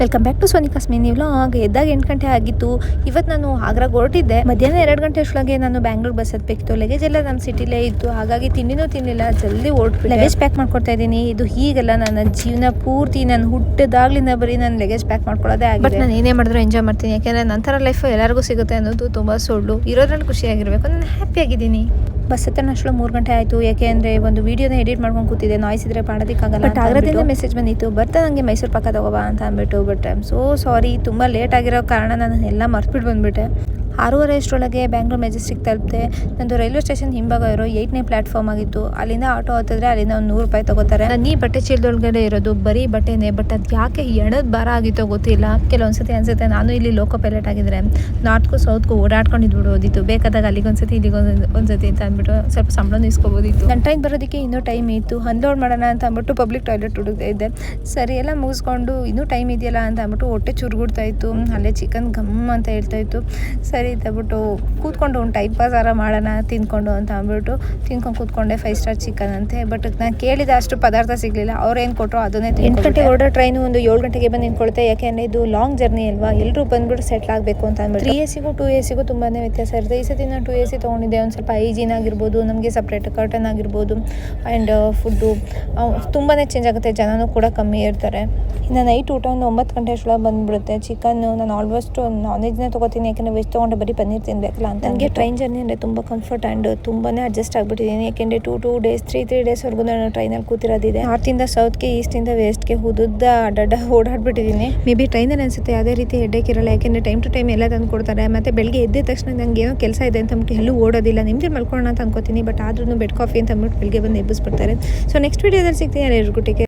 Welcome back to Sonika's mini vlog. ಎದ್ದಾಗ 8 ಗಂಟೆ ಆಗಿತ್ತು. ಇವತ್ತು ನಾನು ಆಗ್ರಾಗೆ ಹೊರಟಿದ್ದೆ. ಮಧ್ಯಾಹ್ನ 2 ಗಂಟೆ ಅಷ್ಟೊಳಗೆ ನಾನು ಬ್ಯಾಂಗ್ಳೂರ್ ಬಸ್ ಹತ್ತಬೇಕಿತ್ತು. ಲಗೇಜ್ ಎಲ್ಲ ನಮ್ಮ ಸಿಟಿಲೇ ಇತ್ತು, ಹಾಗಾಗಿ ತಿಂಡಿನೂ ತಿನ್ನಲಿಲ್ಲ, ಜಲ್ದಿ ಹೊರಟ್ಬಿಟ್ಟೆ. ಲಗೇಜ್ ಪ್ಯಾಕ್ ಮಾಡ್ಕೊಡ್ತಾ ಇದ್ದೀನಿ. ಇದು ಹೀಗಲ್ಲ, ನನ್ನ ಜೀವನ ಪೂರ್ತಿ ನಾನು ಹುಟ್ಟಿದಾಗ್ಲಿಂದ ಬರೀ ನಾನು ಲಗೇಜ್ ಪ್ಯಾಕ್ ಮಾಡ್ಕೊಳ್ಳೋದೇ ಆಗಿದೆ. ಬಟ್ ನಾನು ಏನೇ ಮಾಡಿದ್ರು ಎಂಜಾಯ್ ಮಾಡ್ತೀನಿ, ಯಾಕೆಂದರೆ ನಂತರ ಲೈಫ್ ಎಲ್ಲರಿಗೂ ಸಿಗುತ್ತೆ ಅನ್ನೋದು ತುಂಬ ಸುಳ್ಳು. ಇರೋದ್ರಲ್ಲಿ ಖುಷಿಯಾಗಿರಬೇಕು, ನಾನು ಹ್ಯಾಪಿ ಆಗಿದ್ದೀನಿ. ಬಸ್ ಹತ್ರ ಅಷ್ಟಲು 3 ಗಂಟೆ ಆಯಿತು. ಯಾಕೆ ಅಂದರೆ ಒಂದು ವೀಡಿಯೋನ ಎಡಿಟ್ ಮಾಡ್ಕೊಂಡು ಕೂತಿದ್ದೆ, ನಾಯ್ಸ್ ಇದ್ರೆ ಮಾಡೋದಕ್ಕಾಗಲ್ಲ. ಬಟ್ ಆಗ್ರದಿಂದ ಮೆಸೇಜ್ ಬಂದಿತ್ತು, ಬರ್ತಾ ನನಗೆ ಮೈಸೂರು ಪಕ್ಕ ತಗೋಬಾ ಅಂತ ಅಂದ್ಬಿಟ್ಟು. But I am so sorry, ತುಂಬ ಲೇಟ್ ಆಗಿರೋ ಕಾರಣ ನಾನು ಎಲ್ಲ ಮರ್ತ್ಬಿಟ್ಟು ಬಂದುಬಿಟ್ಟೆ. 6:30 ಅಷ್ಟರೊಳಗೆ ಬ್ಯಾಂಗ್ಳೂರ್ ಮೆಜೆಸ್ಟಿಕ್ ತಲುಪಿದೆ. ನಂದು ರೈಲ್ವೆ ಸ್ಟೇಷನ್ ಹಿಂಭಾಗ ಇರೋ 8ನೇ ಪ್ಲಾಟ್ಫಾರ್ಮ್ ಆಗಿತ್ತು. ಅಲ್ಲಿಂದ ಆಟೋ ಹತ್ತಿದ್ರೆ ಅಲ್ಲಿಂದ ಒಂದು 100 ರೂಪಾಯಿ ತಗೋತಾರೆ. ನಾನು ಈ ಬಟ್ಟೆ ಚೀಲದೊಳಗಡೆ ಇರೋದು ಬರೀ ಬಟ್ಟೆನೇ. ಬಟ್ ಅದು ಯಾಕೆ ಎಣದ ಭಾರ ಆಗಿತ್ತೋ ಗೊತ್ತಿಲ್ಲ. ಕೆಲವೊಂದ್ಸತಿ ಅನ್ಸುತ್ತೆ ನಾನು ಇಲ್ಲಿ ಲೋಕೋ ಪೈಲಟ್ ಆಗಿದ್ರೆ ನಾರ್ತ್ಗೂ ಸೌತ್ಗೂ ಓಡಾಡ್ಕೊಂಡಿದ್ದು ಬಿಡೋದಿತ್ತು. ಬೇಕಾದಾಗ ಅಲ್ಲಿಗೊಂದ್ಸತಿ ಇಲ್ಲಿಗೊಂದ್ಸತಿ ಅಂತ ಅಂದ್ಬಿಟ್ಟು ಸ್ವಲ್ಪ ಸಂಬಳ ಇಸ್ಕೋಬೋದಿತ್ತು. ನನ್ನ ಟ್ರೈನ್ ಬರೋದಕ್ಕೆ ಇನ್ನೂ ಟೈಮ್ ಇತ್ತು. ಅನ್ಲೋಡ್ ಮಾಡೋಣ ಅಂತ ಅಂದ್ಬಿಟ್ಟು ಪಬ್ಲಿಕ್ ಟಾಯ್ಲೆಟ್ ಹುಡುಕ್ತಾ ಇದ್ದೆ. ಸರಿ ಎಲ್ಲ ಮುಗಿಸ್ಕೊಂಡು ಇನ್ನೂ ಟೈಮ್ ಇದೆಯಲ್ಲ ಅಂತ ಅಂದ್ಬಿಟ್ಟು ಹೊಟ್ಟೆ ಚುರುಗುಡ್ತಾ ಇತ್ತು. ಅಲ್ಲೇ ಚಿಕನ್ ಗಮ್ ಅಂತ ಹೇಳ್ತಾ ಇತ್ತು. ಸರಿ ತಬಿಟ್ಟು ಕೂತ್ಕೊಂಡು ಒಂದು ಟೈಮ್ ಪಾಸ್ ಮಾಡೋಣ ತಿಂದ್ಕೊಂಡು ಅಂತ ಅಂದ್ಬಿಟ್ಟು ತಿನ್ಕೊಂಡು ಕೂತ್ಕೊಂಡೆ. 5 ಸ್ಟಾರ್ ಚಿಕನ್ ಅಂತೆ. ಬಟ್ ನಾನು ಕೇಳಿದ ಅಷ್ಟು ಪದಾರ್ಥ ಸಿಗಲಿಲ್ಲ. ಅವ್ರೇನು ಕೊಟ್ಟರು ಅದನ್ನೇ 8 ಗಂಟೆಗೆ ಹೊರಡೋ ಟ್ರೈನು ಒಂದು 7 ಗಂಟೆಗೆ ಬಂದು ನಿಂತ್ಕೊಳುತ್ತೆ. ಯಾಕೆಂದರೆ ಇದು ಲಾಂಗ್ ಜರ್ನಿ ಅಲ್ವಾ, ಎಲ್ಲರೂ ಬಂದ್ಬಿಟ್ಟು ಸೆಟ್ಲ್ ಆಗಬೇಕು ಅಂತ ಅಂದ್ಬಿಟ್ಟು. 3 AC 2 AC ತುಂಬಾ ವ್ಯತ್ಯಾಸ ಇರುತ್ತೆ. ಈ ಸತಿ ನಾನು 2 AC ತೊಗೊಂಡಿದ್ದೆ. ಒಂದು ಸ್ವಲ್ಪ ಹೈಜೀನ್ ಆಗಿರ್ಬೋದು, ನಮಗೆ ಸಪ್ರೇಟ್ ಕರ್ಟನ್ ಆಗಿರ್ಬೋದು, ಆ್ಯಂಡ್ ಫುಡ್ಡು ತುಂಬಾ ಚೇಂಜ್ ಆಗುತ್ತೆ. ಜನನೂ ಕೂಡ ಕಮ್ಮಿ ಇರ್ತಾರೆ. ಇನ್ನು ನೈಟ್ ಊಟ ಒಂದು 9 ಗಂಟೆ ಅಷ್ಟೊಳಗೆ ಬಂದುಬಿಡುತ್ತೆ. ಚಿಕನ್ನು ನಾನು ಆಲ್ಮೋಸ್ಟ್ ನಾನ್ ವೆಜ್ನೇ ತೊಗೋತೀನಿ, ಯಾಕೆಂದರೆ ವೆಜ್ ತೊಗೊಂಡು ಬರೀ ಪನ್ನೀರ್ ತಿನ್ನಬೇಕಲ್ಲ ಅಂತ. ನನಗೆ ಟ್ರೈನ್ ಜರ್ನಿ ಅಂದರೆ ತುಂಬ ಕಂಫರ್ಟ್ ಆ್ಯಂಡ್ ತುಂಬಾ ಅಡ್ಜಸ್ಟ್ ಆಗಿಬಿಟ್ಟಿದ್ದೀನಿ. ಯಾಕೆಂದರೆ 2 ಡೇಸ್ 3 ಡೇಸ್ವರೆಗೂ ನಾನು ಟ್ರೈನಲ್ಲಿ ಕೂತಿರೋದಿದೆ. ನಾರ್ತಿಂದ ಸೌತ್ಗೆ, ಈಸ್ಟಿಂದ ವೆಸ್ಟ್ಗೆ ಉದ್ದ ಅಡ್ಡ ಓಡಾಡ್ಬಿಟ್ಟಿದ್ದೀನಿ. ಮೇ ಬಿ ಟ್ರೈನಲ್ಲಿ ಅನಿಸುತ್ತೆ ಯಾವುದೇ ರೀತಿ ಹೆಡ್ಡೇಕ್ ಇರಲ್ಲ, ಯಾಕೆಂದರೆ ಟೈಮ್ ಟು ಟೈಮ್ ಎಲ್ಲ ತಂದು ಕೊಡ್ತಾರೆ. ಮತ್ತು ಬೆಳಗ್ಗೆ ಎದ್ದ ತಕ್ಷಣ ನನಗೆ ಏನೋ ಕೆಲಸ ಇದೆ ಅಂತ ಅಂದ್ಬಿಟ್ಟು ಎಲ್ಲೂ ಓಡೋದಿಲ್ಲ. ನಿಮ್ಮದೇ ಮಲ್ಕೊಳ್ಳೋಣ ಅಂತ ಅನ್ಕೋತೀನಿ. ಬಟ್ ಆದ್ರೂ ಬೆಡ್ ಕಾಫಿ ಅಂತ ಅಂದ್ಬಿಟ್ಟು ಬೆಳಗ್ಗೆ ಬಂದು ಎಬ್ಬಿಸ್ಬಿಡ್ತಾರೆ. ಸೊ ನೆಕ್ಸ್ಟ್ ವೀಡಿಯೋದಲ್ಲಿ ಸಿಗ್ತೀನಿ. ಎಲ್ಲರಿಗೂ ಟೇಕ್ ಕೇರ್.